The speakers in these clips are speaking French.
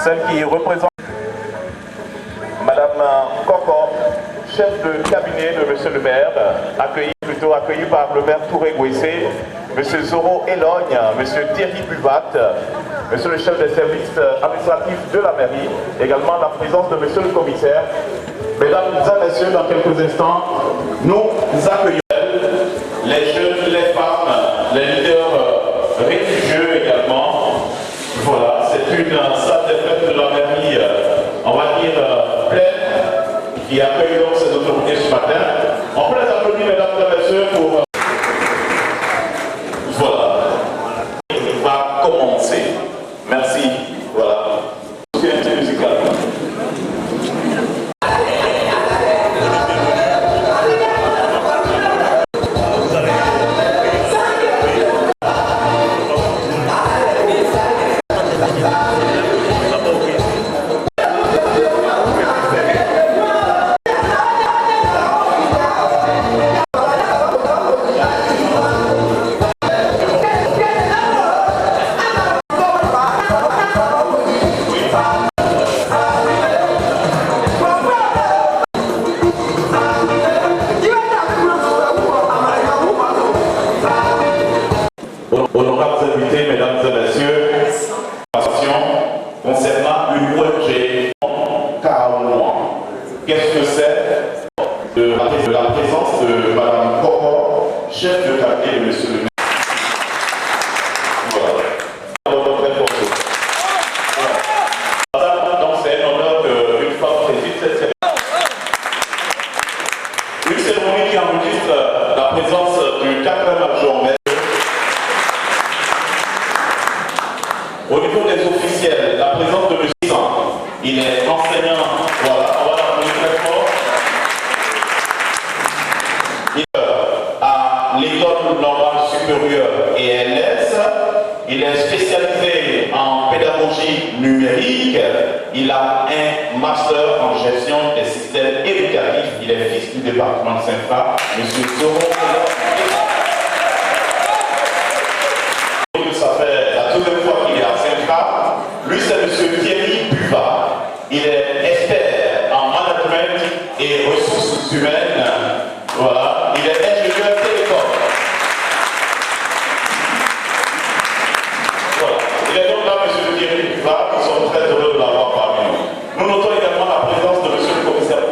Celle qui représente Madame Koko, chef de cabinet de Monsieur le maire, accueilli par le maire Touré Gouessé, Monsieur Zoro Elogne, Monsieur Thierry Buvat, Monsieur le chef des services administratifs de la mairie, également la présence de Monsieur le commissaire. Mesdames et messieurs, dans quelques instants, nous accueillons les jeunes, les femmes, les leaders religieux également. Voilà, c'est une salle de fête de la mairie, on va dire pleine, qui accueille donc ces autorités ce matin. On peut les applaudir, mesdames et messieurs, pour... Voilà. Il va commencer. Merci. Voilà. Musical. Honorables invités, mesdames et messieurs, concernant une ONG Kaouan. Qu'est-ce que c'est de la présence de Madame Koko, chef de cabinet de Monsieur le maire. Voilà. Donc c'est un honneur qu'une femme préside cette cérémonie. Une cérémonie qui enregistre la présence du 4e adjoint. Au niveau des officiels, la présence de M. Il est enseignant, voilà, on va l'appeler très fort. Il est à l'école normale supérieure ELS. Il est spécialisé en pédagogie numérique. Il a un master en gestion des systèmes éducatifs. Il est fils du département de Saint-Fra, M. Zoro. Ça fait la deuxième fois qu'il est à Saint-Fra. Lui, c'est M. Thierry Buvat. Il est expert en management et ressources humaines. Voilà. Il est ingénieur télécom. Voilà. Il est donc là, M. Thierry Buvat. Nous sommes très heureux de l'avoir parmi nous. Nous notons également la présence de M. le commissaire.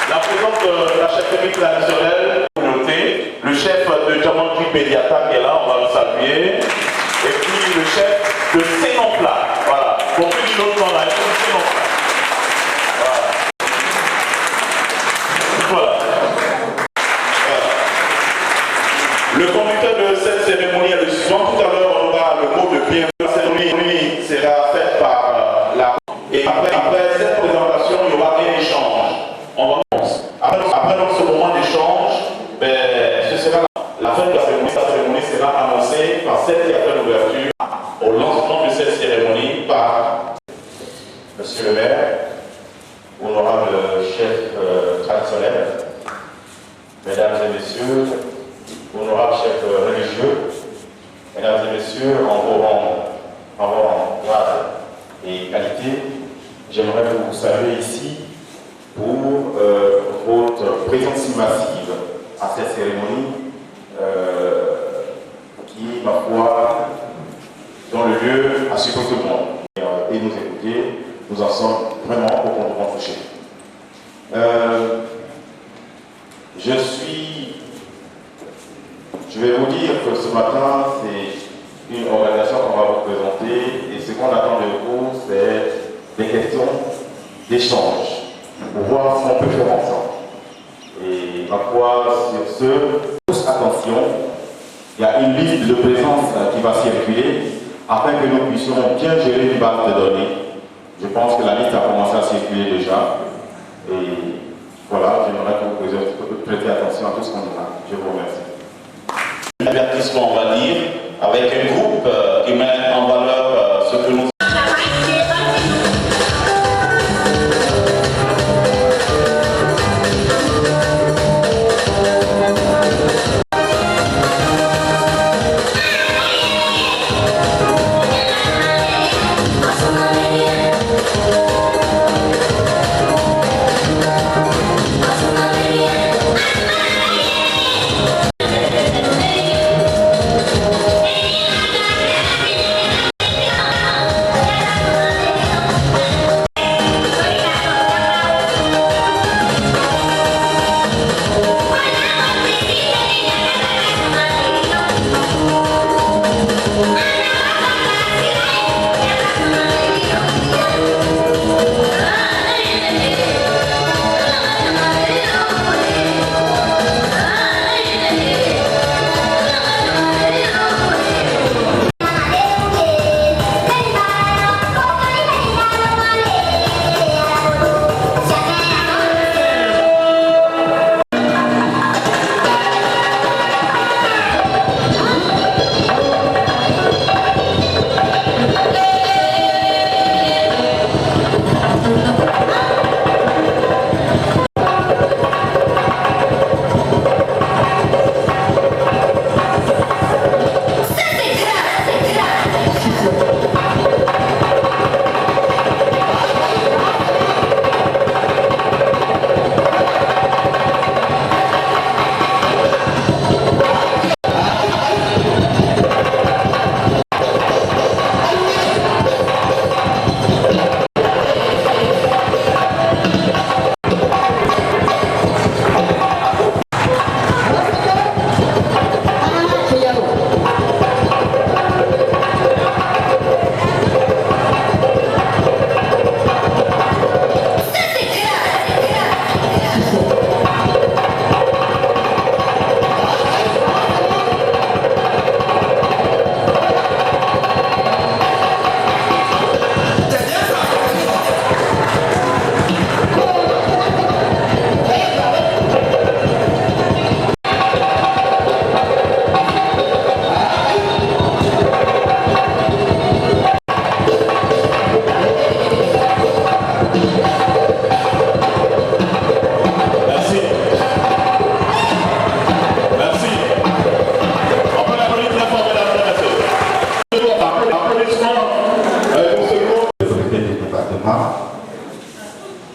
La présence de la chef gastronomie traditionnelle, le chef de Djamandji Bediata qui est là, on va le saluer. Et puis le chef de Sénonpla. Voilà. Pour plus d'une autre nom là, il faut Sénonpla. Voilà. Le conducteur de cette cérémonie est le suivant. Tout à l'heure, on aura le mot de bienvenue. La cérémonie sera faite par la... Et après cette présentation, il y aura un échange. On va... Après donc, ce moment d'échange, ce sera la fin de la cérémonie. La cérémonie sera annoncée par celle qui a fait l'ouverture au lancement de cette cérémonie par Monsieur le maire, honorable chef traditionnel, mesdames et messieurs, honorables chefs religieux, mesdames et messieurs, en vos rangs, grade et qualité, j'aimerais vous saluer ici pour votre présence si massive à cette cérémonie qui, ma foi, dans le lieu à ce que tout le monde et nous écouter, nous en sommes vraiment au compte touché. Je vais vous dire que ce matin, c'est une organisation qu'on va vous présenter et ce qu'on attend de vous, c'est des questions d'échange pour voir ce qu'on peut faire ensemble. Et ma foi, sur ce, tous attention, il y a une liste de présence qui va circuler afin que nous puissions bien gérer une base de données. Je pense que la liste a commencé à circuler déjà. Et voilà, j'aimerais que vous prêtiez attention à tout ce qu'on a. Je vous remercie. Un avertissement, on va dire, avec un groupe qui met en valeur ce que nous...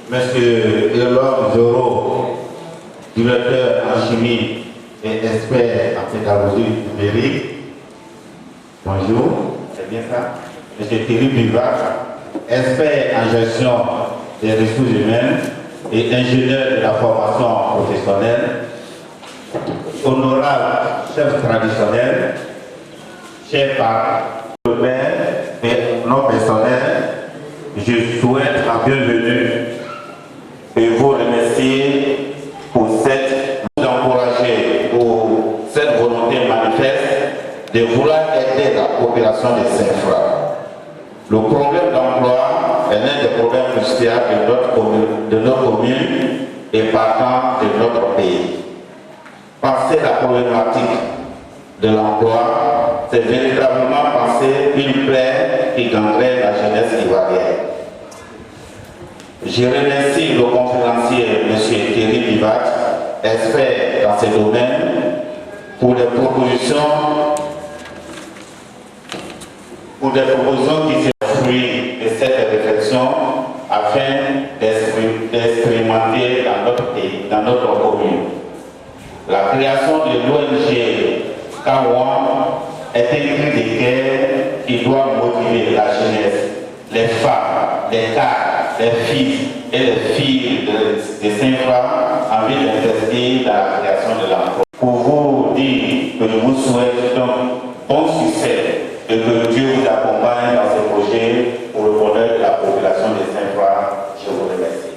Monsieur Elor Zoro, directeur en chimie et expert en pédagogie numérique. Bonjour, c'est bien ça. Monsieur Thierry Bivac, expert en gestion des ressources humaines. et ingénieur de la formation professionnelle, honorable chef traditionnel, chers parents, et non personnel, je souhaite la bienvenue et vous remercier pour vous encourager pour cette volonté manifeste de vouloir aider la population de Saint-Fra. Le problème d'emploi est l'un des problèmes cruciaux de notre commune et partant de notre pays. Penser la problématique de l'emploi, c'est véritablement penser une plaie qui gangrène la jeunesse ivoirienne. Je remercie le conférencier M. Thierry Bivat, expert dans ce domaine, pour les propositions qui se fruit de cette réflexion afin d'expérimenter dans notre pays, dans notre commune. La création de l'ONG Kawan est un cri de guerre qui doit motiver la jeunesse, les femmes, les cadres, les fils et les filles de Saint-Fra en vue d'investir dans la création de l'emploi. Pour vous dire que je vous souhaite un bon succès et que Dieu vous accompagne dans ce projet pour le bonheur de la population de Saint-Fra. Je vous remercie.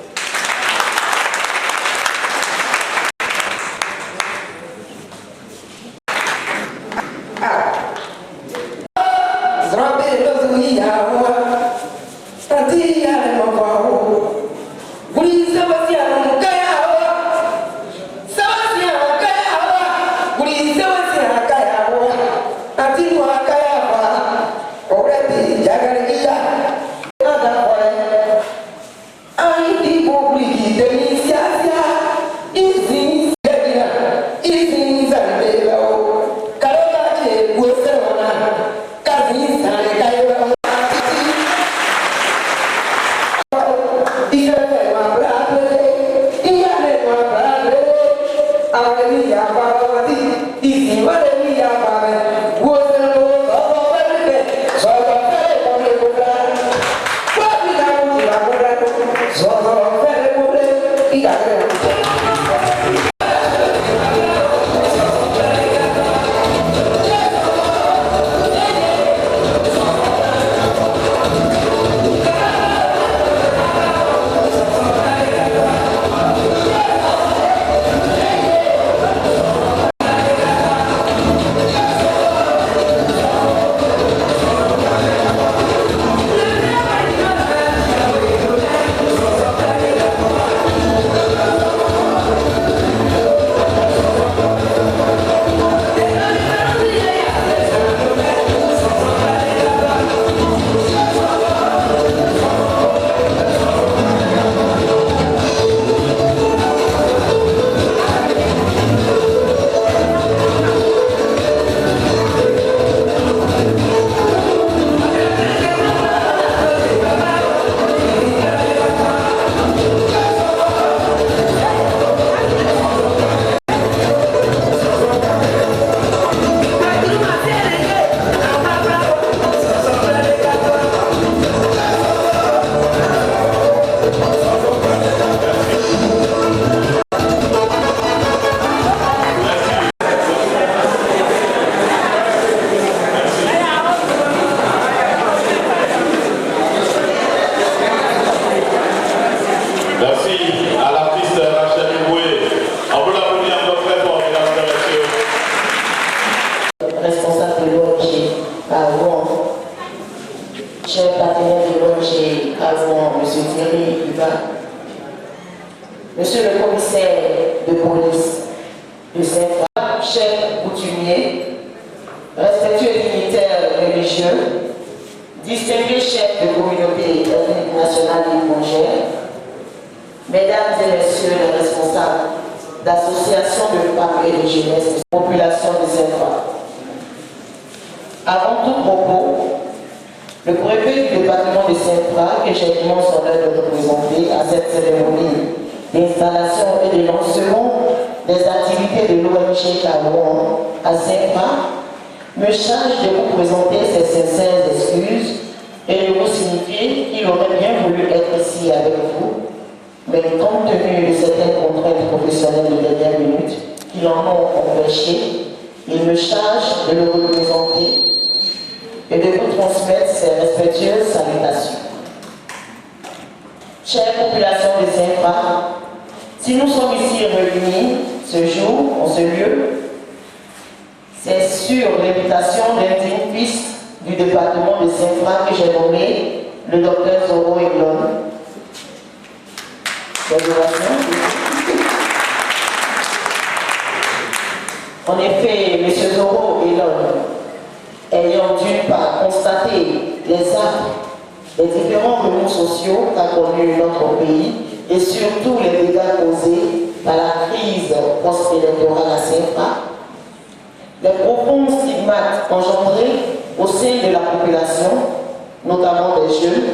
Monsieur le commissaire de police de Saint-Fra, chef coutumier, respectueux dignitaires religieux, distingués chefs de communauté ethnique nationale et étrangère, mesdames et messieurs les responsables d'associations de femmes et de jeunesse de la population de Saint-Fra. Avant tout propos, le préfet du département de Saint-Fra, que j'ai l'immense honneur de représenter à cette cérémonie d'installation et de lancement des activités de l'ONG Kawan à Saint-Fra, me charge de vous présenter ses sincères excuses et de vous signifier qu'il aurait bien voulu être ici avec vous, Mais compte tenu de certaines contraintes professionnelles de dernière minute qui l'en ont empêché, il me charge de le représenter et de vous transmettre ses respectueuses salutations. Chère population des Saint-Fra, si nous sommes ici réunis ce jour, en ce lieu, c'est sur l'invitation d'un digne fils du département de Saint-Fra que j'ai nommé le docteur Zoro Elon. En effet, M. Zoro Elon, ayant d'une part constaté les actes des différents remous sociaux qu'a connu notre pays et surtout les dégâts causés par la crise post-électorale à Saint-Fra, les profonds stigmates engendrés au sein de la population, notamment des jeunes,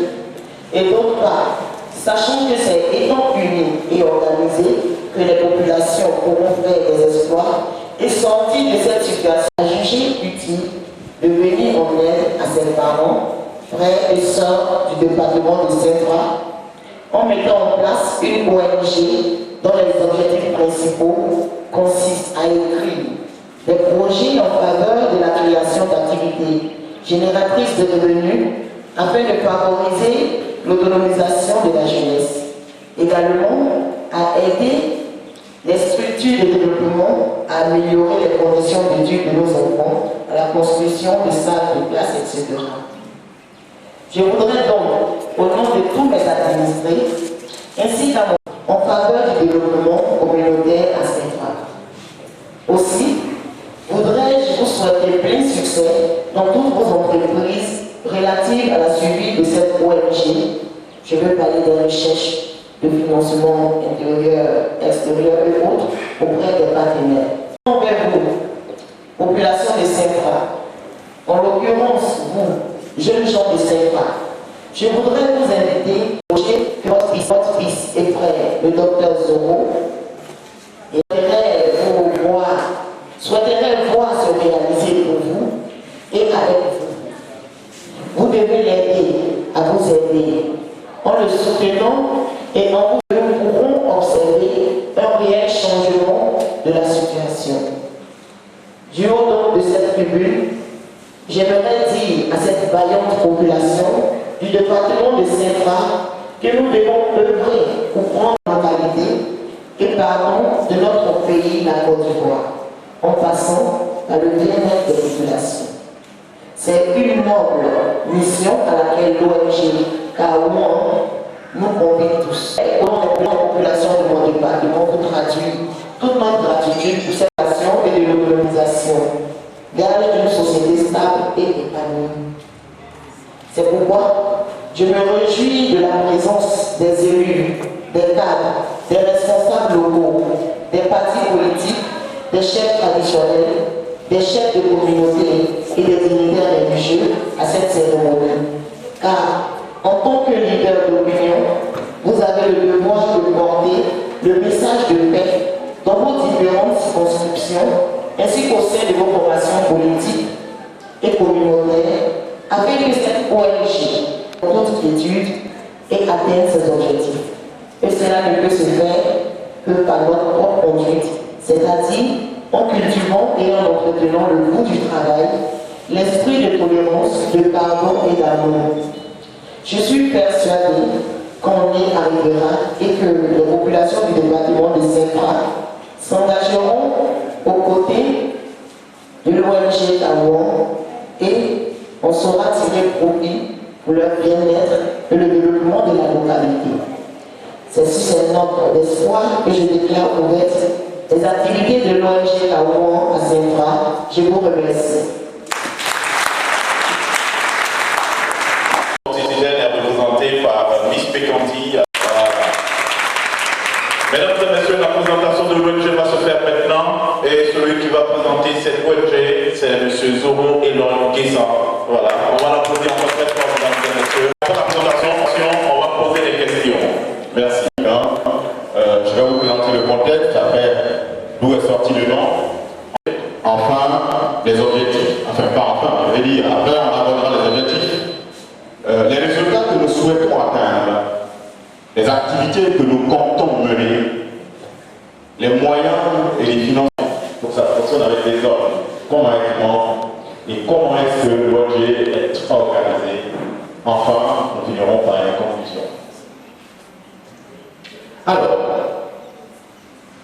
et d'autre part, sachant que c'est étant unis et organisés que les populations pourront faire des exploits et sortir de cette situation, a jugé utile de venir en aide à ses parents, frères et sœurs du département de Saint-Fra, en mettant en place une ONG dont les objectifs principaux consistent à écrire des projets en faveur de la création d'activités génératrices de revenus afin de favoriser l'autonomisation de la jeunesse. Également, à aider les structures de développement à améliorer les conditions d'études de nos enfants, à la construction de salles de classe, etc. Je voudrais donc, au nom de tous mes administrés, ainsi en faveur du développement communautaire à Saint-Fra. Aussi, voudrais-je vous souhaiter plein succès dans toutes vos entreprises relatives à la suivi de cette ONG. Je veux parler des recherches de financement intérieur, extérieur et autres auprès des partenaires. Envers vous, population de Saint-Fra, en l'occurrence vous, jeunes gens de Saint-Fra, je voudrais vous inviter au projet que votre fils et frère, le docteur Zoro, souhaiterait voir se réaliser pour vous et avec vous. Vous devez l'aider à vous aider en le soutenant et en vous nous pourrons observer un réel changement de la situation. Du haut donc de cette tribune, j'aimerais dire à cette vaillante population du département de Saint-Fra que nous devons œuvrer pour prendre la qualité et pardon de notre pays, la Côte d'Ivoire, en passant par le bien-être des populations. C'est une noble mission à laquelle l'ONG Kaouan nous convie tous. Au nom de la population de mon département, vous traduit toute notre gratitude pour cette action et de l'autonomisation, gage d'une société stable et épanouie. C'est pourquoi je me réjouis de la présence des élus, des cadres, des responsables locaux, des partis politiques, des chefs traditionnels, des chefs de communauté et des dignitaires religieux à cette cérémonie. Car, en tant que leader d'opinion, vous avez le devoir de porter le message de paix dans vos différentes circonscriptions, ainsi qu'au sein de vos formations politiques et communautaires, afin que cette ONG, en toute quiétude, ait atteint ses objectifs. Et cela ne peut se faire que par notre propre conduite, c'est-à-dire en cultivant et en entretenant le goût du travail, l'esprit de tolérance, de pardon et d'amour. Je suis persuadé qu'on y arrivera et que les populations du département de Saint-Fra s'engageront aux côtés de l'ONG Kaouan et on saura tirer profit pour leur bien-être et le développement de la localité. C'est sur cette note d'espoir que je déclare ouvertes les activités de l'ONG Kaouan à Saint-Fra. Je vous remercie. Constitutionnel est représenté par Miss Pekanti. Mesdames et messieurs, la présentation de l'ONG va se faire maintenant et celui qui va présenter cette ONG, c'est M. Zoro Elon Guessan. Voilà, on va l'applaudir en fait fort, mesdames et messieurs. Après la présentation, on va poser des questions. Merci. Je vais vous présenter le contexte, après d'où est sorti le nom. Enfin, les objectifs. Enfin, pas enfin, je vais dire, après on abordera les objectifs. Les résultats que nous souhaitons atteindre, les activités que nous comptons les moyens et les financements pour que ça fonctionne avec les hommes, concrètement, et comment est-ce que l'ONG est organisé. Enfin, nous finirons par une conclusion. Alors,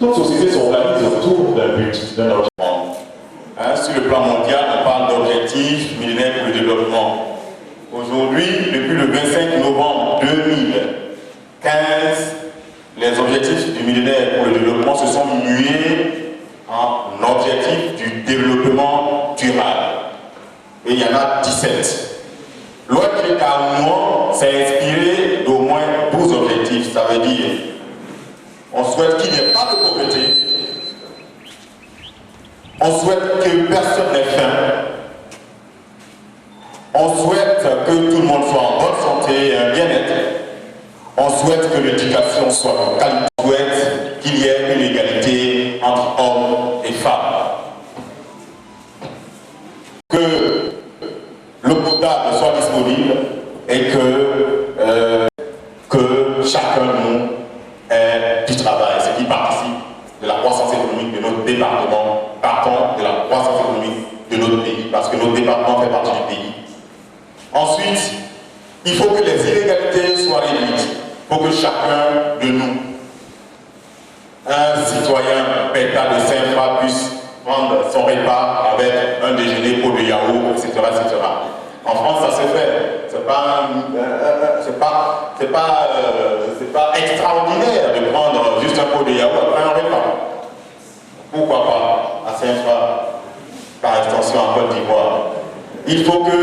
toute société s'organise autour d'un but, d'un objectif. Sur le plan mondial, on parle d'objectifs millénaires pour le développement. Aujourd'hui, depuis le 25 novembre 2015, les objectifs du millénaire pour le développement se sont mués en objectifs du développement durable. Et il y en a 17. L'ONG Cameroun s'est inspiré d'au moins 12 objectifs. Ça veut dire, on souhaite qu'il n'y ait pas de pauvreté. On souhaite que personne n'ait faim. On souhaite que tout le monde soit en bonne santé et un bien-être. On souhaite que l'éducation soit de qualité. On souhaite qu'il y ait une égalité entre hommes et femmes. Que l'eau potable soit disponible et que chacun de nous ait du travail, ce qui participe de la croissance économique de notre département, partant de la croissance économique de notre pays, parce que notre département fait partie du pays. Ensuite, il faut que les inégalités soient réduites. Il faut que chacun de nous, un citoyen bêta de Saint-Fra, puisse prendre son repas avec un déjeuner pot de yaourt, etc., etc. En France, ça se fait. C'est pas extraordinaire de prendre juste un pot de yaourt après un repas. Pourquoi pas à Saint-Fra, par extension en Côte d'Ivoire. Il faut que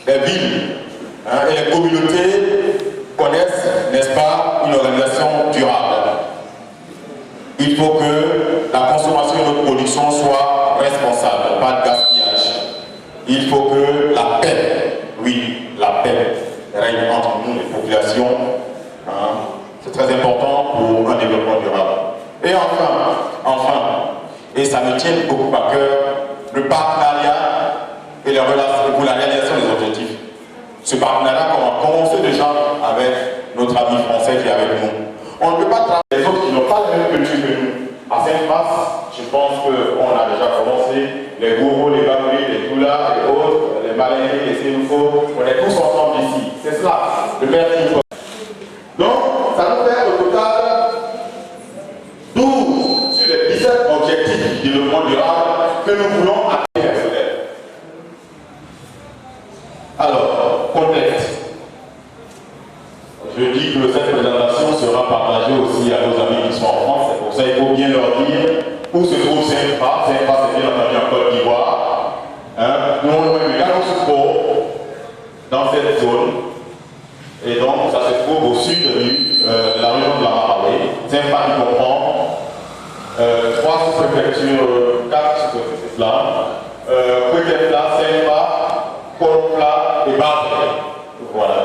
les villes et les communautés connaissent, n'est-ce pas, une organisation durable. Il faut que la consommation de notre production soit responsable, pas de gaspillage. Il faut que la paix, oui, la paix règne entre nous, les populations. C'est très important pour un développement durable. Et enfin, et ça me tient beaucoup à cœur, le partenariat et les relations pour la réalisation des objectifs. Ce partenariat a commencé déjà avec notre ami français qui est avec nous. On ne peut pas travailler les autres qui n'ont pas la même culture que nous. À Saint-Fras, je pense qu'on a déjà commencé, les gourous, les babouis, les toulas, les autres, les baleiniers, les sénoufos, on est tous ensemble ici. C'est cela, le maire qui faut. Donc, ça nous fait au total 12 sur les 17 objectifs du développement durable que nous voulons atteindre. Alors, contexte. Je dis que cette présentation sera partagée aussi à nos amis qui sont en France. C'est pour ça qu'il faut bien leur dire où se trouve Saint-Fra. Saint-Fra, c'est bien entendu en Côte d'Ivoire. Nous, on est Yamoussoukro, dans cette zone. Et donc, ça se trouve au sud de la région de la Maraoué. Saint-Fra qui comprend 3 sous-préfectures, 4 sous-préfectures là. Kouétefla, Saint-Fra, Kolopla et Barré. Voilà.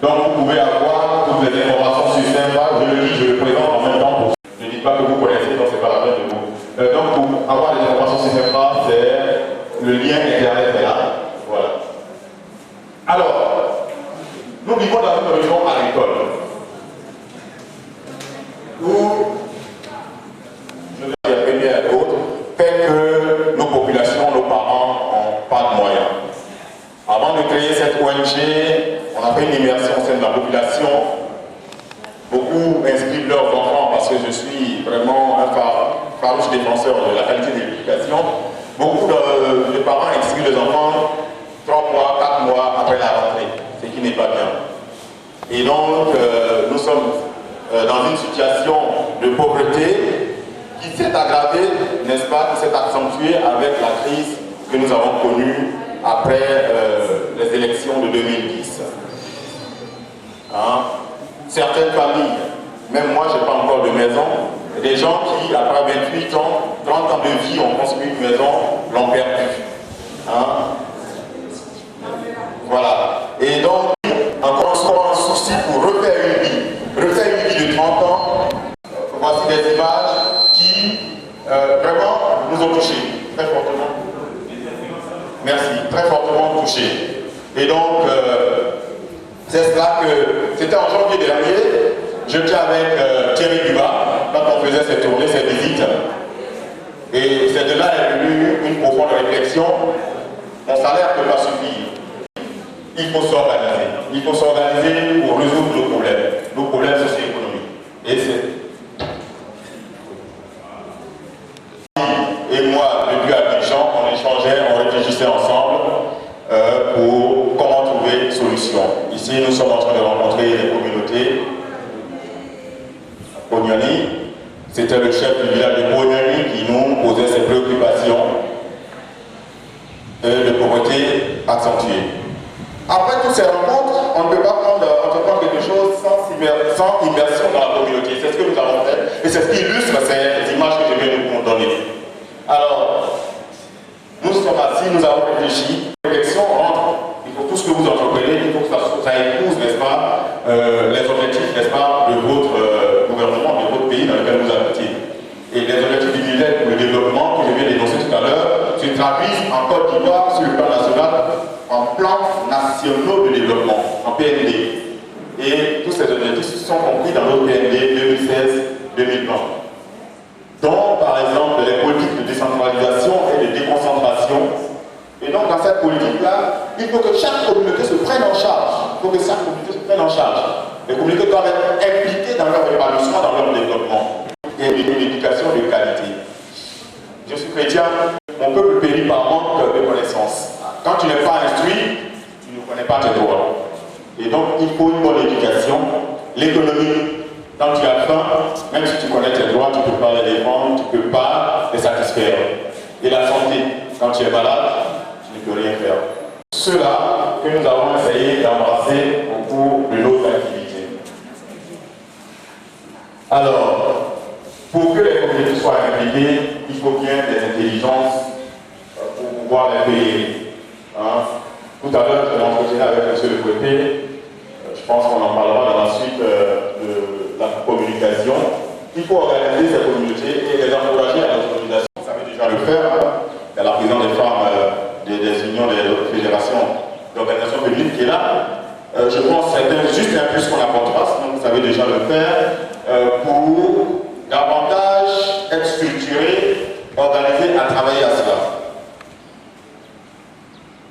Donc vous pouvez avoir toutes les informations sur Saint-Fra, je le dis, je le présente en même temps. Je ne dis pas que vous connaissez, donc c'est pas la peine de vous. Donc pour avoir les informations sur Saint-Fra, c'est le lien internet est là. Voilà. Alors, nous vivons dans une région agricole où je vais y revenir à d'autres, fait que nos populations, nos parents n'ont pas de moyens. Avant de créer cette ONG, on a fait une immersion au sein de la population. Beaucoup inscrivent leurs enfants parce que je suis vraiment un farouche défenseur de la qualité de l'éducation. Beaucoup de parents inscrivent les enfants 3 mois, 4 mois après la rentrée, ce qui n'est pas bien. Et donc, nous sommes dans une situation de pauvreté qui s'est aggravée, n'est-ce pas, qui s'est accentuée avec la crise que nous avons connue après les élections de 2010. Certaines familles, même moi je n'ai pas encore de maison, des gens qui après 28 ans, 30 ans de vie ont construit une maison, l'ont perdue. Voilà. Et donc, encore un souci pour refaire une vie de 30 ans. Voici des images qui vraiment nous ont touchés très fortement. Merci, très fortement touchés. Et donc, c'est cela que c'était en janvier dernier, j'étais avec Thierry Duba, quand on faisait ces tournées, ces visites. Et c'est de là est venue une profonde réflexion. Mon salaire ne peut pas suffire. Il faut s'organiser. Il faut s'organiser pour résoudre nos problèmes socio-économiques. Et moi, depuis Abidjan, on échangeait, on réfléchissait ensemble pour comment trouver une solution. Ici, nous sommes en train de rencontrer les communautés. Pognani, c'était le chef du village de Pognani qui nous posait ses préoccupations de pauvreté accentuée. Après toutes ces rencontres, on ne peut pas entreprendre quelque chose sans immersion dans la communauté. C'est ce que nous avons fait et c'est ce qui illustre ces images que je viens de vous donner. Alors, nous sommes assis, nous avons réfléchi. Réflexion entre, il faut tout ce que vous entreprenez, il faut que ça épouse, n'est-ce pas, les objectifs, n'est-ce pas, de votre gouvernement, de votre pays dans lequel vous habitez. Et les objectifs du millénaire pour le développement, que je viens d'énoncer tout à l'heure, se traduisent en Côte d'Ivoire sur le plan national en plans nationaux de développement, en PND. Et tous ces objectifs sont compris dans notre PND 2016-2020. Donc, par exemple, les politiques de décentralisation et de déconcentration. Et donc, dans cette politique-là, il faut que chaque communauté se prenne en charge. Les communautés doivent être impliquées dans leur épanouissement, dans leur développement. Et une éducation de qualité. Je suis chrétien, mon peuple périt par manque de connaissances. Quand tu n'es pas instruit, tu ne connais pas tes droits. Et donc, il faut une bonne éducation. L'économie, quand tu as faim, même si tu connais tes droits, tu ne peux pas les défendre, tu ne peux pas les satisfaire. Et la santé, quand tu es malade, tu ne peux rien faire. Cela que nous avons essayé d'embrasser au cours de nos activités. Alors, pour que les communautés soient impliquées, il faut bien des intelligences pour pouvoir les payer. Tout à l'heure, je m'entretiens avec M. Le Préfet. Je pense qu'on en parlera dans la suite de la communication. Il faut organiser ces communautés et les encourager à l'autonomisation. Vous savez déjà le faire. Il y a la présidente des femmes des unions des fédérations d'organisations publiques qui est là. Je pense que c'est juste un plus qu'on apportera, sinon vous savez déjà le faire, pour davantage être structuré, organisé à travailler à cela.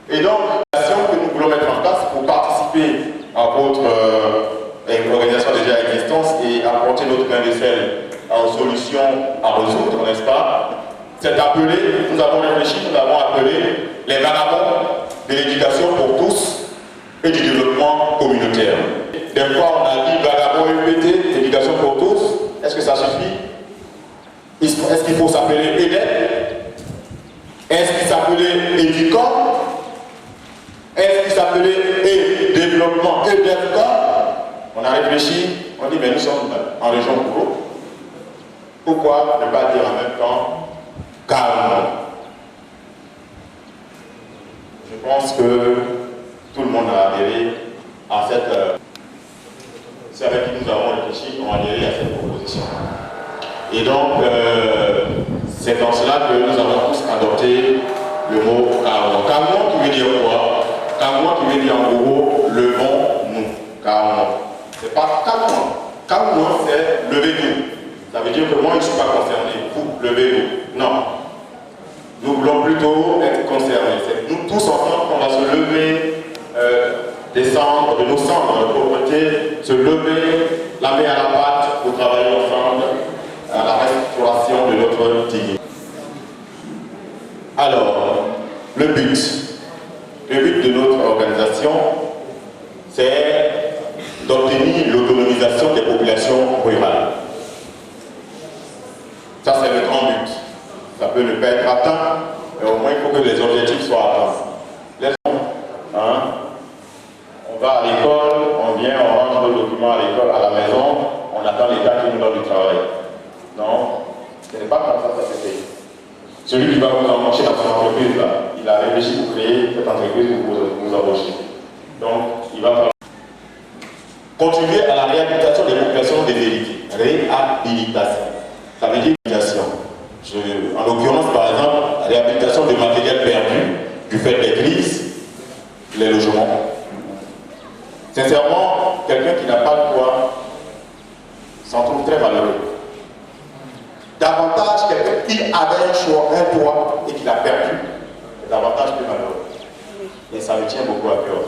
Et donc, l'action que nous voulons mettre en place pour participer à votre organisation déjà existante et apporter notre grain de sel aux solutions à résoudre, n'est-ce pas? C'est appelé, nous avons réfléchi, nous avons appelé les vagabonds de l'éducation pour tous et du développement communautaire. Des fois, on a dit vagabond EPT, éducation pour tous. Est-ce que ça suffit? Est-ce qu'il faut s'appeler EDEP? Est-ce qu'il s'appelait éducant? Est-ce qu'il s'appelait développement EDEFCA? On a réfléchi, on dit mais nous sommes en région Kourou. Pourquoi ne pas dire en même temps calme? Je pense que tout le monde a adhéré à cette... c'est avec qui nous avons réfléchi, on a adhéré à cette proposition. Et donc, c'est dans cela que nous avons tous adopté le mot Kaouan. Kaouan qui veut dire quoi? Kaouan qui veut dire en gros, levons-nous. Kaouan. C'est pas Kaouan. Kaouan, c'est levez-vous. Ça veut dire que moi, je ne suis pas concerné. Vous, levez-vous. Non. Nous voulons plutôt être concernés. C'est nous tous ensemble qu'on va se lever, descendre de nos cendres de pauvreté, se lever, la main à la pâte pour travailler ensemble à la restauration de notre dignité. Alors, le but de notre organisation, c'est d'obtenir l'autonomisation des populations rurales. Ça, c'est le grand but. Ça peut ne pas être atteint, mais au moins il faut que les objectifs soient atteints. On va à l'école, on vient, on range nos documents à l'école, à la maison, on attend l'État qui nous donne du travail. Non, ce n'est pas comme ça que ça se fait. Celui qui va vous embaucher dans son entreprise, là, il a réfléchi pour créer cette entreprise pour vous embaucher. Donc, il va falloir contribuer à la réhabilitation des populations déshéritées. Réhabilitation. Ça veut dire réhabilitation. En l'occurrence, par exemple, la réhabilitation des matériels perdus du fait des crises, les logements. Sincèrement, quelqu'un qui n'a pas de toit s'en trouve très malheureux. davantage quelqu'un qui avait un toit et qui l'a perdu, davantage plus malheureux. Et ça me tient beaucoup à cœur.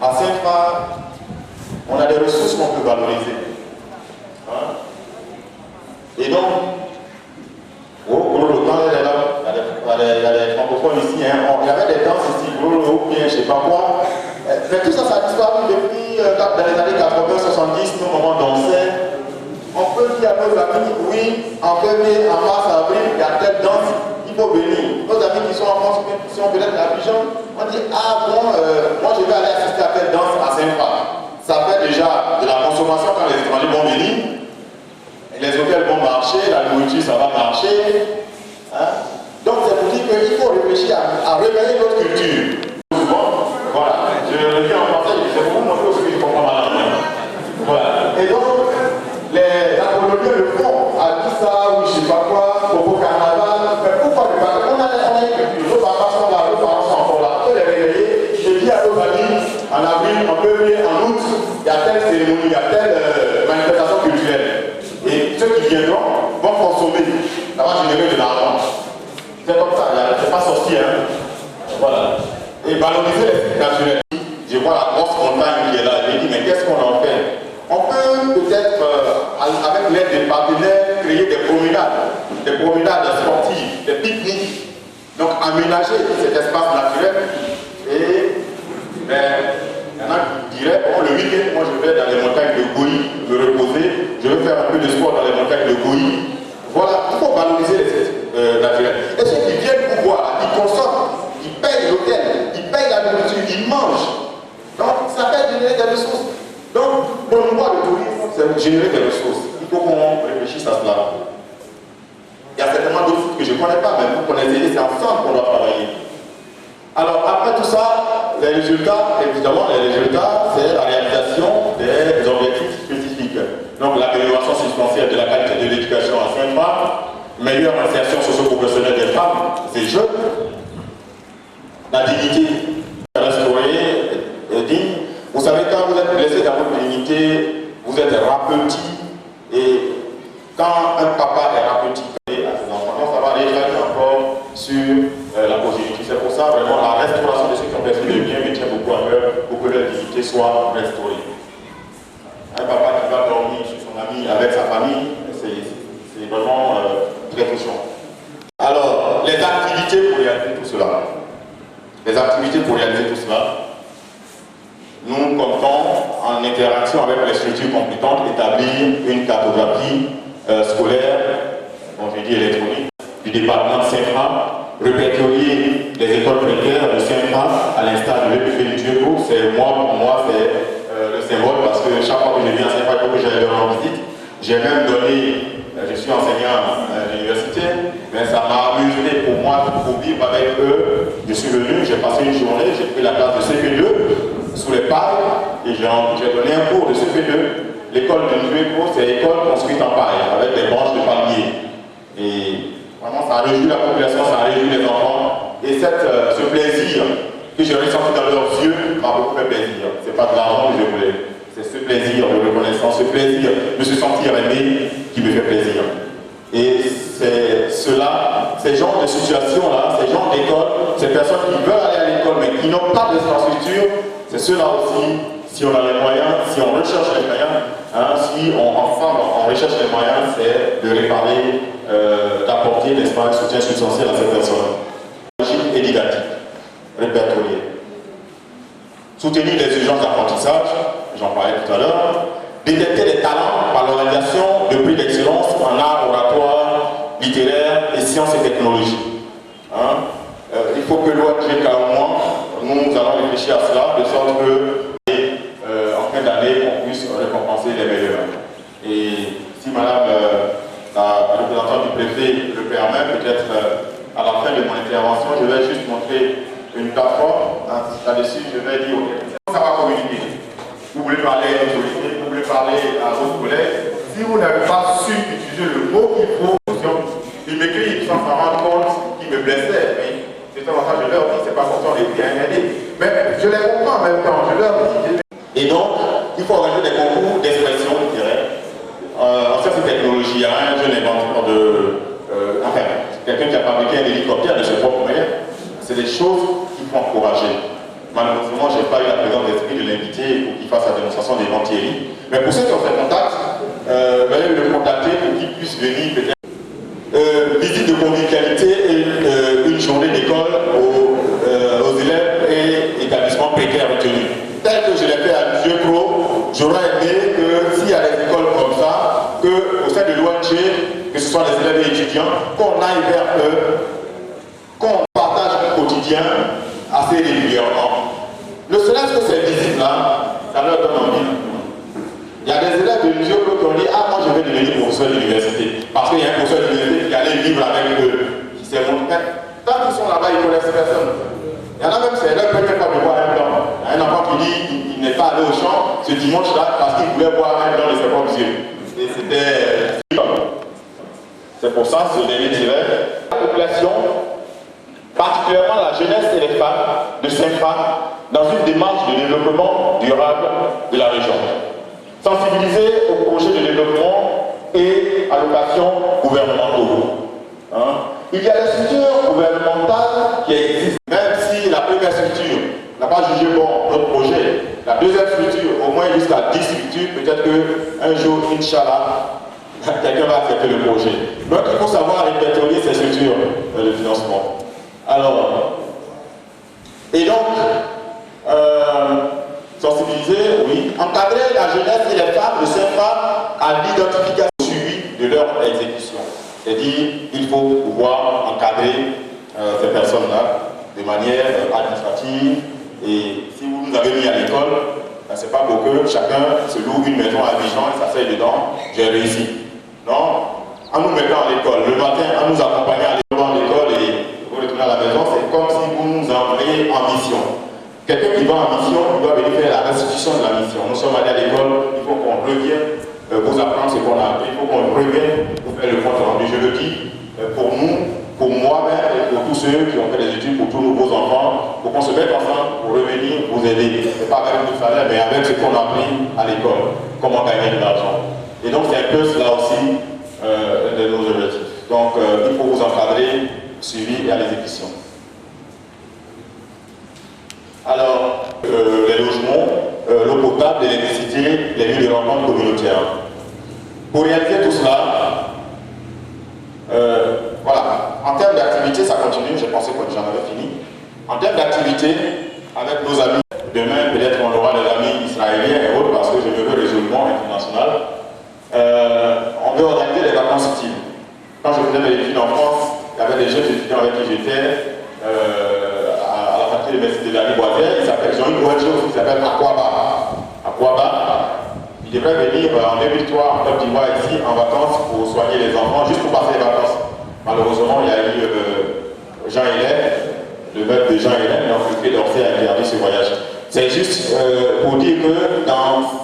À Saint-Phar, on a des ressources qu'on peut valoriser. Hein? Et donc, il y a des francophones ici, hein. Il y avait des danses ici, ou bien je ne sais pas quoi. Mais tout ça, ça a disparu depuis dans les années 80-70, nous, on dansait. On peut dire à nos amis, oui, en février, en mars, avril, il y a telle danse, il faut venir. Nos amis qui sont en France, qui sont peut-être à Abidjan, on dit, ah bon, moi je vais aller assister à telle danse à Saint-Phar. Ça fait déjà de la consommation quand les étrangers vont venir. Les hôtels vont marcher, la nourriture, ça va marcher. Hein? Donc c'est pour dire qu'il faut réfléchir à réveiller notre culture. Voilà, je le dis en français, c'est pour vous montrer ce que je comprends mal. Voilà. Et donc, les Apoloniens le font, à tout ça, ou je ne sais pas quoi, au carnaval. Mais pourquoi ne pas? On a une culture, nos parents sont là, nos parents sont encore là. On peut les réveiller. Je dis à nos amis, en avril, en février, en août, il y a telle cérémonie, il y a telle manifestation culturelle. Et ceux qui viendront vont consommer. Ça va générer de l'argent. C'est comme ça, c'est pas sorti, hein. Voilà. Et valoriser les sites naturels. Je vois la grosse montagne qui est là. Je me dis, mais qu'est-ce qu'on en fait? On peut peut-être, avec l'aide des partenaires, créer des promenades sportives, des pique-niques. Donc aménager cet espace naturel. Et il y en a qui diraient, bon, le week-end, moi je vais dans les montagnes de Goï, me reposer, je vais faire un peu de sport dans les montagnes de Goï. Voilà, il faut valoriser les sites naturels. Et ceux qui viennent pour voir, ils consomment, ils payent l'hôtel, ils payent la nourriture, ils mangent. Donc ça fait générer des ressources. Donc, pour moi, le tourisme, c'est générer des ressources. Il faut qu'on réfléchisse à cela. Il y a certainement d'autres sites que je ne connais pas, mais vous connaissez, c'est ensemble qu'on doit travailler. Alors, après tout ça, les résultats, évidemment, c'est la réalisation des objectifs spécifiques. Donc, l'amélioration substantielle de la qualité de l'éducation à Saint-Phar, meilleure insertion socio-professionnelle des femmes, des jeunes, la dignité restaurée et digne. Vous savez, quand vous êtes blessé dans votre dignité, vous êtes rapetit. Et quand un papa est rapetit à ses enfants, ça va réagir encore sur la progéniture. C'est pour ça, vraiment, la restauration de ceux qui ont perçu le bien me tient beaucoup à cœur pour que leur dignité soit restaurée. Un papa qui va dormir chez son ami avec sa famille, c'est vraiment très touchant. Alors, les activités pour réaliser tout cela. Nous comptons, en interaction avec les structures compétentes, établir une cartographie scolaire, dont j'ai dit électronique, du département de Saint-Phar, répertorier les écoles précaires de Saint-Phar, à l'instar de l'EPF du Dieu-Beau. Pour moi, c'est le symbole, parce que chaque fois que je viens à Saint-Phar, il faut que j'aille leur rendre visite. J'ai même donné, je suis enseignant à l'université, mais ça m'a amusé pour moi pour vivre avec eux. Je suis venu, j'ai passé une journée, j'ai pris la classe de CP2 sous les pailles et j'ai donné un cours de CP2. L'école de Nduéko, c'est l'école construite en paille, avec des branches de palmier. Et vraiment, ça a réjoui la population, ça a réjoui les enfants. Et ce plaisir que j'ai ressenti dans leurs yeux m'a beaucoup fait plaisir. Ce n'est pas de l'argent que je voulais. C'est ce plaisir de reconnaissance, ce plaisir de se sentir aimé qui me fait plaisir. Et c'est cela, ces genres de situations-là, ces genres d'écoles, ces personnes qui veulent aller à l'école mais qui n'ont pas d'infrastructure, c'est cela aussi, si on a les moyens, si on recherche les moyens, si ensemble on recherche les moyens, c'est de réparer, d'apporter, n'est-ce pas, un soutien substantiel à ces personnes. Et didactique, répertorié. Soutenir les urgences d'apprentissage, j'en parlais tout à l'heure. Détecter les talents par l'organisation de prix d'excellence en art, oratoire, littéraire et sciences et technologies. Il faut que l'ONG nous allons réfléchir à cela, de sorte que en fin d'année, on puisse récompenser les meilleurs. Et si madame la représentante du préfet le permet, peut-être à la fin de mon intervention, je vais juste montrer une plateforme. Là-dessus, je vais dire, ça va communiquer. Vous voulez parler à l'autorité, vous voulez parler à vos collègues. Si vous n'avez pas su utiliser le mot qu'il faut, ils m'écrivent sans s'en rendre compte qu'ils me blessaient. Mais de temps en temps, je leur dis, c'est pas conscient les bien aider. Mais je les comprends en même temps, je leur dis. Et donc, il faut organiser des concours d'expression littéraire. un hélicoptère de ses propres moyens. C'est des choses qu'il faut encourager. Malheureusement, je n'ai pas eu la présence d'esprit de l'inviter pour qu'il fasse la démonstration des vents Thierry. Mais pour ceux qui ont fait contact, veuillez le contacter pour qu'il puisse venir peut-être. Visite de convivialité et une journée d'école aux élèves et établissements précaires retenus. Tel que je l'ai fait à Dieu Pro, j'aurais aimé que s'il y a des écoles comme ça, qu'au sein de l'ONG, que ce soit les élèves et étudiants, qu'on aille vers eux, qu'on partage le quotidien assez régulièrement. Ne serait-ce que ces visites-là, ça leur donne envie. Il y a des élèves de Dieu Pro qui ont dit « Ah, moi je vais devenir professeur d'université. » Parce qu'il y a un professeur d'université qui allait vivre avec eux, qui s'est montré. Tant qu'ils sont là-bas, ils ne connaissent personne. Il y en a même, c'est leur première fois de voir un blanc. Il y a un enfant qui dit qu'il n'est pas allé au champ ce dimanche-là parce qu'il voulait voir un blanc de ses propres yeux. Et c'était... C'est pour ça, ce dernier dirait, la population, particulièrement la jeunesse et les femmes de Saint-Fra, dans une démarche de développement durable de la région. Sensibiliser aux projets de développement et allocations gouvernementaux. Il y a des structures gouvernementales qui existent, même si la première structure n'a pas jugé bon notre projet. La deuxième structure, au moins jusqu'à 10 structures, peut-être qu'un jour, Inch'Allah, quelqu'un va accepter le projet. Donc il faut savoir répertorier ces structures de financement. Alors, et donc, sensibiliser, oui, encadrer la jeunesse et les femmes de Saint-Fra à l'identification suivie de leur exécution. C'est-à-dire, il faut pouvoir encadrer ces personnes-là de manière administrative. Et si vous nous avez mis à l'école, ben, c'est pas pour que chacun se loue une maison à Abidjan et s'asseye dedans, j'ai réussi. Non, en nous mettant à l'école, le matin, en nous accompagnant à l'école et vous retournez à la maison, c'est comme si vous nous envoyez en mission. Quelqu'un qui va en mission, il doit venir faire la restitution de la mission. Nous sommes allés à l'école, il faut qu'on revienne vous apprendre ce qu'on a appris, il faut qu'on revienne pour faire le compte rendu. Je le dis pour nous, pour moi-même et pour tous ceux qui ont fait des études, pour tous nos beaux enfants, pour qu'on se mette ensemble pour revenir vous aider. Ce n'est pas avec le salaire, mais avec ce qu'on a appris à l'école, comment gagner de l'argent. Et donc c'est un peu cela aussi de nos objectifs. Donc il faut vous encadrer, suivi et à l'exécution. Alors, les logements, l'eau potable, l'électricité, les lieux de rencontre communautaires. Pour réaliser tout cela, voilà, en termes d'activité, ça continue, j'ai pensé que j'en avais fini. En termes d'activité, avec nos amis, demain peut-être on aura des amis israéliens et autres, parce que je me veux résolument international. On veut organiser des vacances utiles. Quand je faisais mes études en France, il y avait des jeunes étudiants avec qui j'étais à la faculté de l'université de la Boisière. Ils ont une ONG aussi qui s'appelle Aquaba. Ils devraient venir en 2003 en Côte d'Ivoire ici en vacances pour soigner les enfants, juste pour passer les vacances. Malheureusement, il y a eu Jean Hélène, le maître de Jean Hélène, donc le Quai d'Orsay a interdit ce voyage. C'est juste pour dire que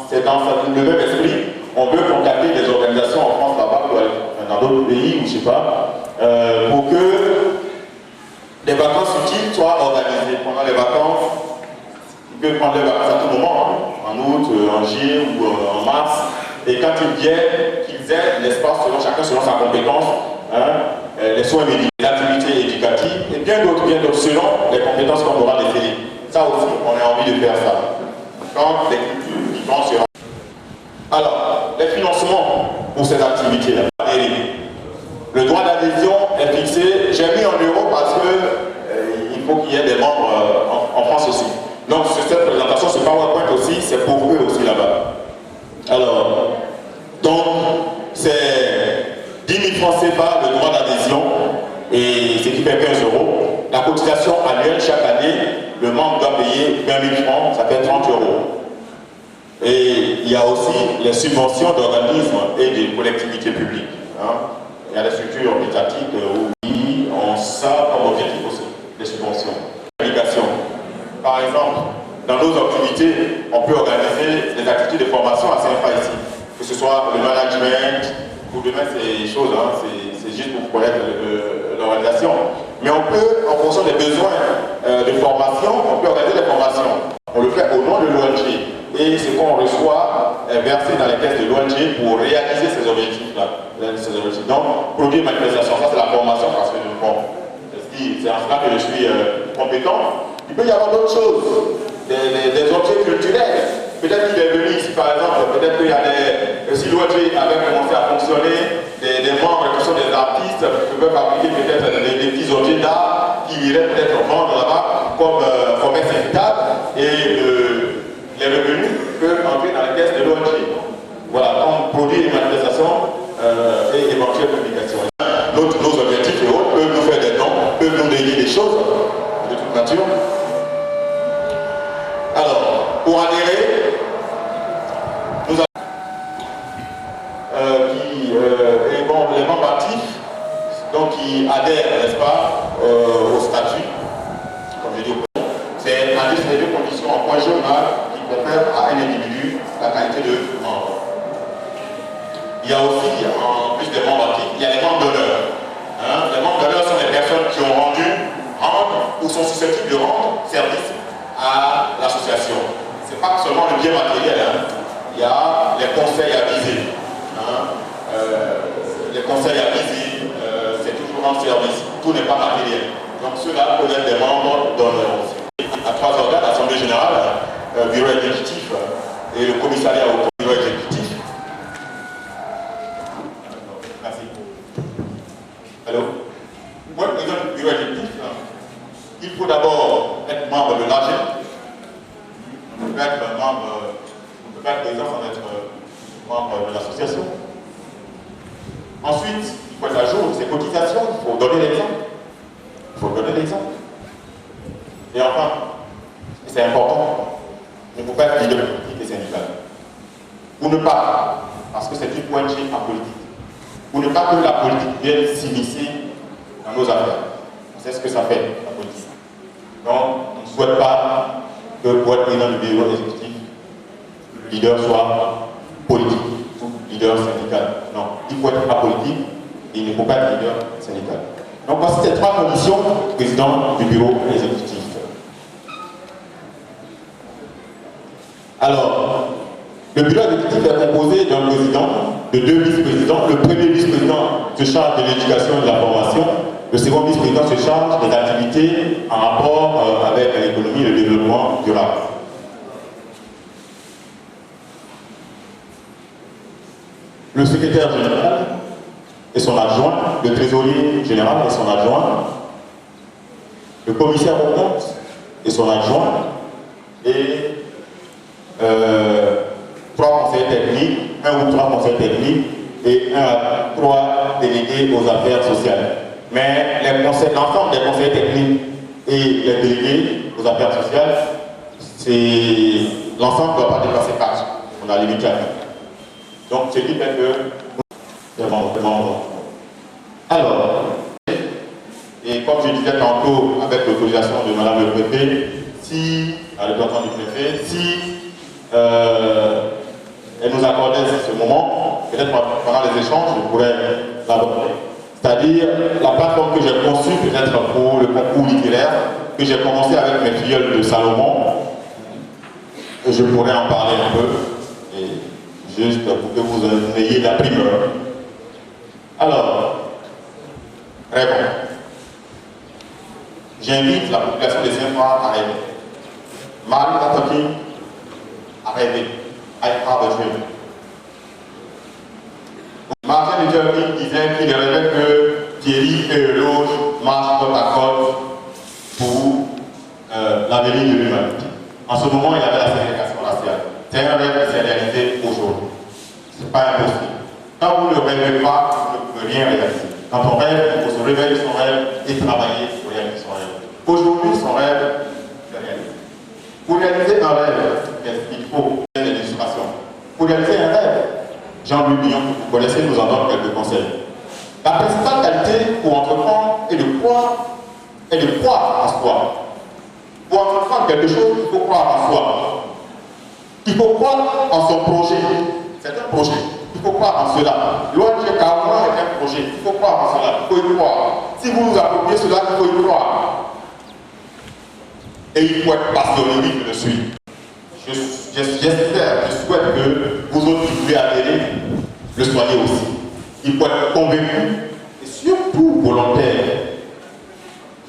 c'est dans le même esprit, on veut contacter des organisations en France là-bas, dans d'autres pays, ou je ne sais pas, pour que des vacances utiles soient organisées pendant les vacances. Ils peuvent prendre les vacances à tout moment, en août, en juillet ou en mars. Et quand ils viennent, qu'ils aident l'espace chacun selon sa compétence, les soins médicaux, les activités éducatives et bien d'autres selon les compétences qu'on aura définies. Ça aussi, on a envie de faire ça. Donc, les cultures qui vont se... Alors, les financements pour ces activités-là. Le droit d'adhésion est fixé, j'ai mis en euros parce que il faut qu'il y ait des membres en France aussi. Donc cette présentation, ce PowerPoint aussi, c'est pour eux aussi là-bas. Alors, donc c'est 10 000 francs CFA le droit d'adhésion et ce qui fait 15 euros. La cotisation annuelle chaque année, le membre doit payer 20 000 francs, ça fait 30 euros. Et il y a aussi les subventions d'organismes et de collectivités publiques. Il y a des structures étatiques où on ça comme objectif aussi, les subventions. Par exemple, dans nos activités, on peut organiser des activités de formation à Saint-Fra ici. Que ce soit le management, pour demain c'est choses, c'est juste pour connaître l'organisation. Mais on peut, en fonction des besoins de formation, on peut organiser des formations. On le fait au nom de l'ONG. Et ce qu'on reçoit est versé dans les caisses de l'ONG pour réaliser ces objectifs-là. Donc, produire manifestation, ça c'est la formation parce que nous font. puis c'est en cela que je suis compétent. Il peut y avoir d'autres choses, des objets culturels. Peut-être qu'il est venu ici, par exemple, peut-être qu'il y a si l'ONG avait commencé à fonctionner, des membres qui sont des artistes peuvent fabriquer peut-être des petits objets d'art qui iraient peut-être vendre là-bas comme syndicat et les revenus peuvent entrer dans les caisses de l'ONG. Voilà, comme produit et manifestation et éventuelle publication. Nos objectifs et autres peuvent nous faire des dons, peuvent nous dédier des choses de toute nature. Alors, pour adhérer, nous avons les membres actifs donc, qui adhèrent, n'est-ce pas, au statut, comme je dis au président, c'est à ces deux conditions en point journal qui confèrent à un individu la qualité de membre. Il y a aussi, en plus des membres actifs, il y a les membres d'honneur. Les membres d'honneur sont des personnes qui ont rendent ou sont susceptibles de rendre service à l'association. Ce n'est pas seulement le bien matériel, il y a les conseils avisés. Les conseils avisés, c'est toujours en service, tout n'est pas matériel. Donc ceux-là peuvent être des membres d'honneur aussi. À 3 organes, l'Assemblée générale, bureau exécutif et le commissariat au bureau exécutif. Merci. Allô? Pour être président du bureau exécutif, il faut d'abord être membre de l'AG. On peut être membre, on peut pas être président sans être membre de l'association. Ensuite, il faut être à jour de ses cotisations, il faut donner l'exemple. Il faut donner l'exemple. Et enfin, et c'est important, il ne faut pas être leader politique et syndical. Ou ne pas, parce que c'est une ONG en politique, ou ne pas que la politique vienne s'immiscer dans nos affaires. On sait ce que ça fait, la politique. Donc, on ne souhaite pas que pour être président du bureau exécutif, le leader soit politique ou leader syndical. Non, il faut être apolitique et il ne faut pas être leader syndical. Donc voici ces 3 conditions du président du bureau exécutif. Alors, le bureau exécutif est composé d'un président, de 2 vice-présidents. Le premier vice-président se charge de l'éducation et de la formation. Le second vice-président se charge des activités en rapport avec l'économie et le développement durable. Le secrétaire général et son adjoint, le trésorier général et son adjoint, le commissaire aux comptes et son adjoint, et 3 conseillers techniques, 1 ou 3 conseillers techniques et 1 à 3 délégués aux affaires sociales. Mais l'ensemble des conseillers techniques et les délégués aux affaires sociales, l'ensemble ne doit pas dépasser 4. On a limité à 4. Donc, ce qui fait que alors, et comme je disais tantôt, avec l'autorisation de Madame le Préfet, le représentant du Préfet, si elle nous accordait ce moment, peut-être pendant les échanges, je pourrais l'aborder. C'est-à-dire la plateforme que j'ai conçue peut-être pour le concours littéraire, que j'ai commencé avec mes filleuls de Salomon, et je pourrais en parler un peu, et juste pour que vous ayez la primeur. Alors, rêvons. J'invite la population des Saint-Ouen à rêver. Martin Luther King a rêvé. I have a dream. Martin Luther King disait qu'il rêvait que Thierry et Eloge marchent côte à côte pour l'avenir de l'humanité. En ce moment, il y avait la ségrégation raciale. C'est un rêve qui s'est réalisé aujourd'hui. Ce n'est pas impossible. Quand vous ne rêvez pas, vous ne pouvez rien réaliser. Quand on rêve, il faut se réveiller son rêve et travailler pour réaliser son rêve. Aujourd'hui, son rêve est réalisé. Pour réaliser un rêve, il faut des illustrations. Pour réaliser un rêve, Jean-Louis Billon, que vous connaissez, nous en donne quelques conseils. La principale qualité pour entreprendre est de croire en soi. Pour entreprendre quelque chose, il faut croire en soi. Il faut croire en son projet. C'est un projet. Il faut croire en cela. L'ONG Kaoua est un projet. Il faut croire en cela. Il faut y croire. Si vous nous appropriez cela, il faut y croire. Et il faut être passionné, oui, je le suis. J'espère, je souhaite que vous autres qui voulez adhérer, le soyez aussi. Il faut être convaincu et surtout volontaire.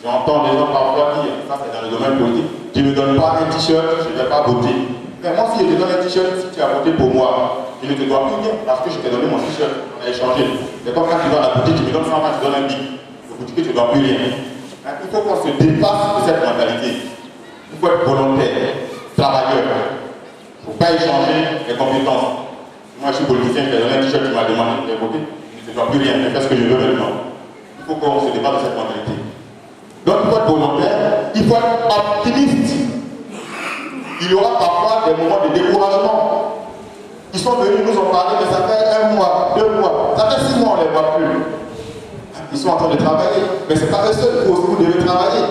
J'entends des gens parfois dire, ça c'est dans le domaine politique, tu ne me donnes pas un t-shirt, je ne vais pas voter. Mais moi, si je te donne un t-shirt, si tu as voté pour moi, je ne te dois plus rien parce que je t'ai donné mon t-shirt, on a échangé. C'est comme quand tu vas à la boutique, tu me donnes 100 francs, tu donnes un bic. Le boutique, tu ne dois plus rien. Il faut qu'on se dépasse de cette mentalité. Il faut être volontaire, travailleur. Il ne faut pas échanger les compétences. Moi, je suis politicien, je t'ai donné un t-shirt, tu m'as demandé de voter, je ne te dois plus rien, je fais ce que je veux maintenant. Il faut qu'on se dépasse de cette mentalité. Donc, il faut être volontaire, il faut être optimiste. Il y aura parfois des moments de découragement. Ils sont venus nous en parler, mais ça fait 1 mois, 2 mois, ça fait 6 mois, on ne les voit plus. Ils sont en train de travailler, mais ce n'est pas eux seuls, vous devez travailler.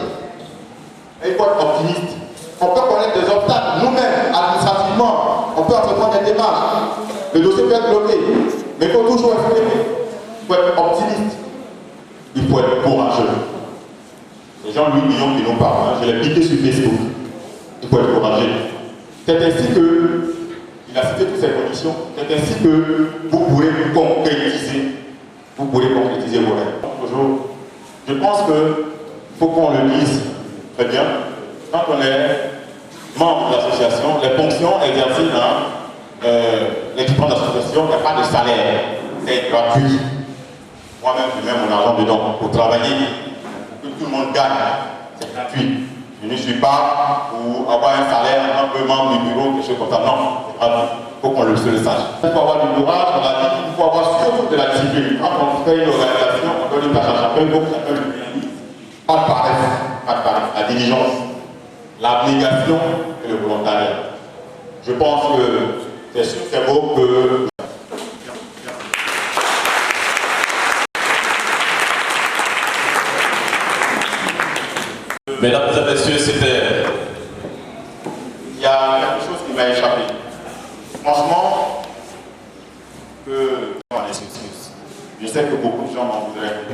Et il faut être optimiste. On peut connaître des obstacles, nous-mêmes, administrativement, on peut entreprendre des démarches. Le dossier peut être bloqué, mais il faut toujours exprimer. Il faut être optimiste. Il faut être courageux. C'est Jean-Louis Guillaume qui nous parle, je l'ai piqué sur Facebook. Il faut être courageux. C'est ainsi que, il a cité toutes ces conditions, c'est ainsi que vous pourrez concrétiser. Vous pourrez concrétiser vos rêves. Toujours, je pense qu'il faut qu'on le dise très bien. Quand on est membre de l'association, les fonctions exercées dans l'équipement de l'association, il n'y a pas de salaire. C'est gratuit. Moi-même, je mets mon argent dedans pour travailler, pour que tout le monde gagne. C'est gratuit. Je ne suis pas pour avoir un salaire, un peu membre du bureau, quelque chose comme ça. Non, c'est gratuit. Il faut qu'on le sache. Il faut avoir du courage dans la vie, il faut avoir surtout de la discipline. Quand on fait une organisation, on donne une tâche à chacun, il faut que chacun le réalise. Pas de paresse, pas de paresse. La diligence, l'abnégation et le volontariat. Je pense que c'est sur ces mots que... Mesdames et messieurs, c'était... Il y a quelque chose qui m'a échappé. Franchement, que... Je sais que beaucoup de gens m'en voudraient.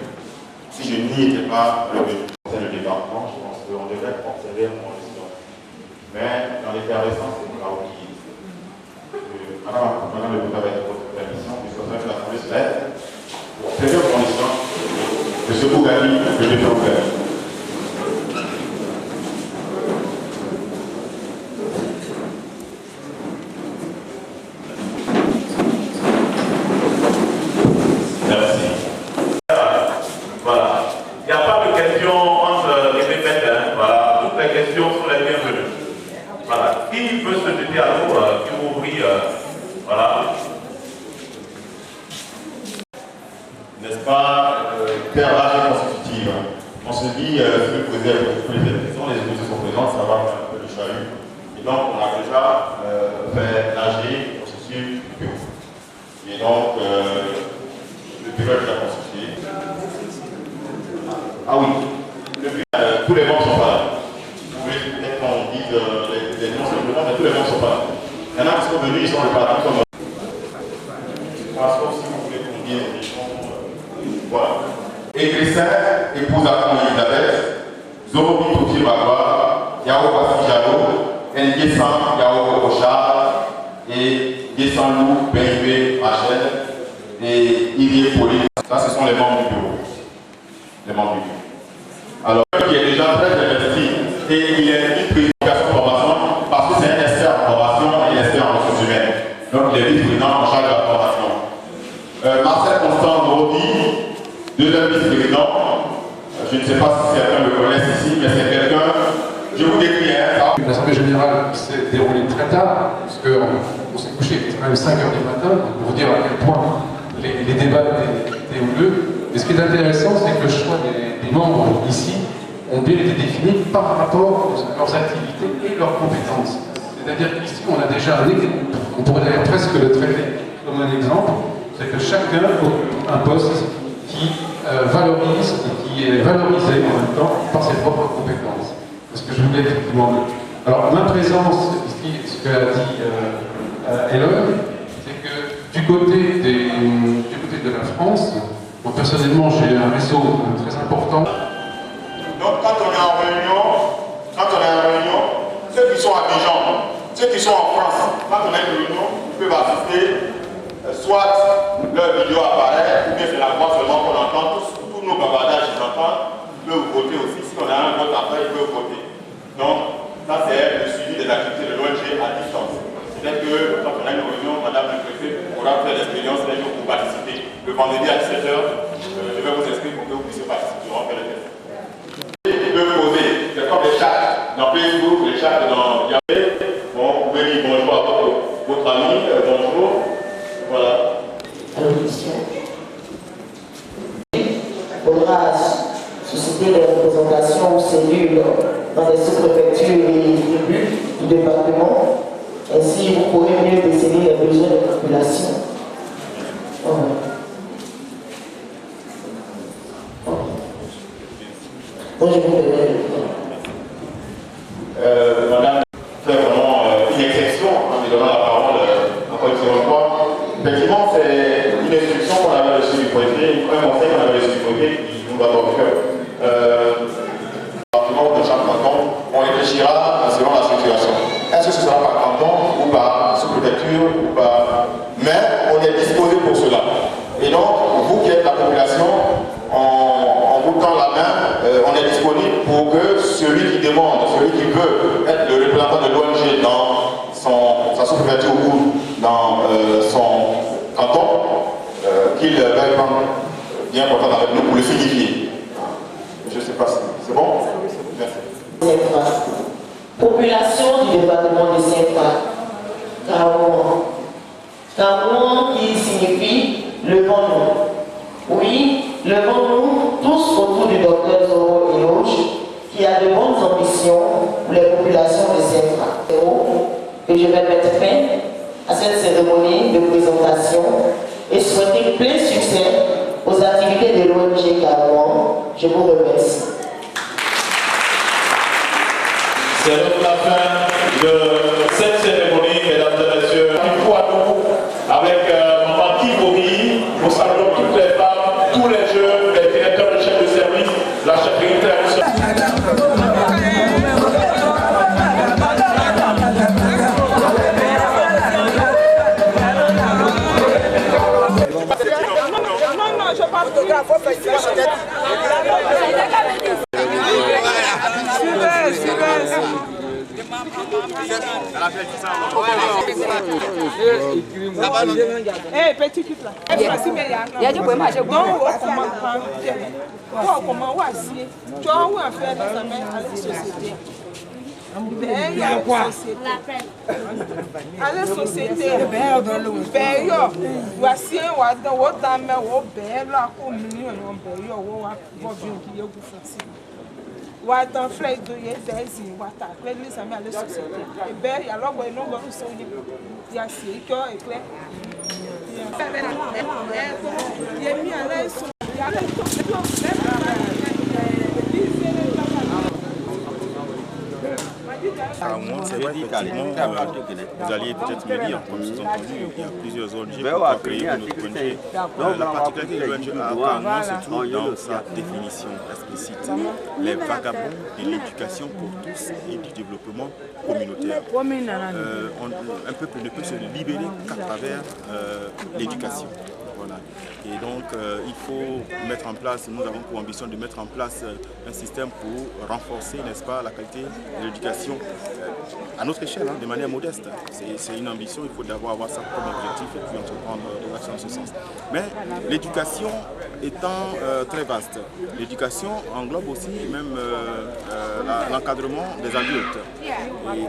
Si je n'y étais pas revenu. C'est le département, je pense qu'on devrait observer mon histoire. Mais dans l'effervescence, c'est pour la oublier. Madame le gouvernement avec votre permission, je souhaiterais que l'Assemblée se lève pour observer mon histoire de ce Bougani que j'ai fait ouvert. N'est-ce pas, pervage constitutive. On se dit, si vous posez les questions, les émotions sont présentes, ça va un peu le chahut. Et donc, on a déjà fait nager le processus du bureau. Et donc, le bureau est déjà constitué. Ah oui, tous les membres sont pas là. Vous pouvez peut-être qu'on dise les noms simplement, mais tous les membres sont pas là. Il y en a qui sont venus, ils sont répartis comme... Parce que si vous voulez qu'on dise les noms... Voilà. Écrissin, épouse à Elisabeth, Zorobi Touti Bagua, Yao Passi Jalo, N'Gessan, Yao Kocha, et Gessan Lou, Benibé, Rachel, et Irie Poli. Ça, ce sont les membres du bureau. Les membres du bureau. Alors, qui est déjà très investi, et il est une prédication de formation, parce que c'est un expert en formation et un expert en ressources humaines. Donc, il est vice-président en charge de la formation. Marcel Constant Zorobi, deuxième vice-président, je ne sais pas si certains le connaissent ici, mais c'est quelqu'un, je vous décris ça. L'Assemblée générale s'est déroulée très tard, parce qu'on s'est couché, c'est quand même 5 h du matin, pour vous dire à quel point les débats étaient houleux. Et ce qui est intéressant, c'est que le choix des membres ici ont bien été définis par rapport à leurs activités et leurs compétences. C'est-à-dire qu'ici, on a déjà un exemple, on pourrait d'ailleurs presque le traiter comme un exemple, c'est que chacun occupe un poste qui valorise et qui est valorisé en même temps par ses propres compétences. C'est ce que je voulais effectivement. Alors, ma présence ici, ce qu'a dit Hélène, c'est que du côté de la France, moi personnellement, j'ai un réseau très important. Donc, quand on est en réunion, ceux qui sont à Dijon, ceux qui sont en France, quand on est en réunion, ils peuvent assister, soit leur vidéo apparaît, ou bien c'est la voix seulement qu'on entend, tous nos bavardages, ils entendent, ils peuvent voter aussi si on a faudra susciter des représentations ou cellules dans les sous-préfectures et les tribus du département. Ainsi, vous pourrez mieux déceler les besoins de la population. Moi, je vous donne Madame fait vraiment une exception en lui donnant la parole encore une seconde fois. Effectivement, c'est une instruction qu'on avait reçue du préfet, un conseil qu'on avait reçu du préfet qui nous va dans le cœur. De chaque canton, on réfléchira selon la situation. Est-ce que ce sera par canton ou par sous-préfecture ou par... Mais on est disposé pour cela. Et donc, vous qui êtes la population, en vous tend la main, on est disponible pour que celui qui demande, celui qui veut être le représentant de l'ONG dans sa sous-préfecture ou dans son canton, qu'il veuille prendre bien contact avec nous pour le signifier. Je ne sais pas si c'est bon. Merci. Population du département de Saint-Pat, Kaouan. Kaouan qui signifie levons-nous. Oui, levons-nous tous autour du docteur Zoro Eloge qui a de bonnes ambitions pour les populations de Saint-Pat. Et je vais mettre fin à cette cérémonie de présentation et souhaiter plein succès aux activités de l'ONG Kaouan. Je vous remercie. C'est donc la fin de cette cérémonie, mesdames et messieurs. Il faut à nous, avec Maman Kikori, nous saluons toutes les femmes, tous les jeunes, les directeurs de chefs de service, la chefferie internationale. Non, je parle de gars, faut faire ça. Eh, petit cul là. Il y a du problème. Non, comment on tu as où à faire dans sa main à la société. À la société, voici un wadon, wadame, wabel, la commune, Watan flay do ye vezi wata kle ni sami ale société e be ya logo eno go so ni ya si ko e kle ye mi ale so ya le to C'est effectivement, vous alliez peut-être me dire, comme sous-entendu, il y a plusieurs ONG qui ont créé notre ONG. La particularité de l'ONG à se trouve dans sa définition explicite. Les vagabonds de l'éducation pour tous et du développement communautaire. Un peuple ne peut se libérer qu'à travers l'éducation. Voilà. Et donc, il faut mettre en place, nous avons pour ambition de mettre en place un système pour renforcer, n'est-ce pas, la qualité de l'éducation à notre échelle, de manière modeste. C'est une ambition, il faut d'abord avoir ça comme objectif et puis entreprendre des actions dans ce sens. Mais l'éducation étant très vaste, l'éducation englobe aussi même l'encadrement des adultes.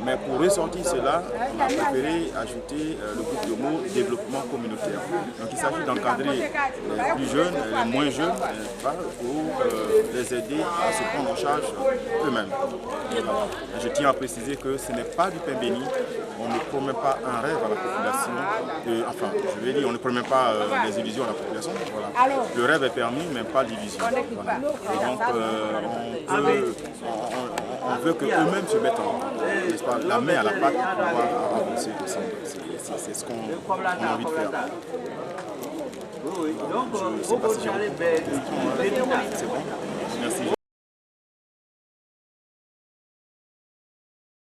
Mais pour ressortir cela, on a préféré ajouter le groupe de mots développement communautaire. Donc il s'agit d'encadrer les plus jeunes, les moins jeunes, pour les aider à se prendre en charge eux-mêmes. Je tiens à préciser que ce n'est pas du pain béni, on ne promet pas un rêve à la population, enfin je vais dire, on ne promet pas des illusions à la population. Voilà. Le rêve est permis, mais pas l'illusion. Voilà. Et donc on veut qu'eux-mêmes se mettent n'est-ce pas, la main à la pâte pour pouvoir avancer ensemble. C'est ce qu'on a envie de faire. Je ne sais pas si j'ai répondu à la question.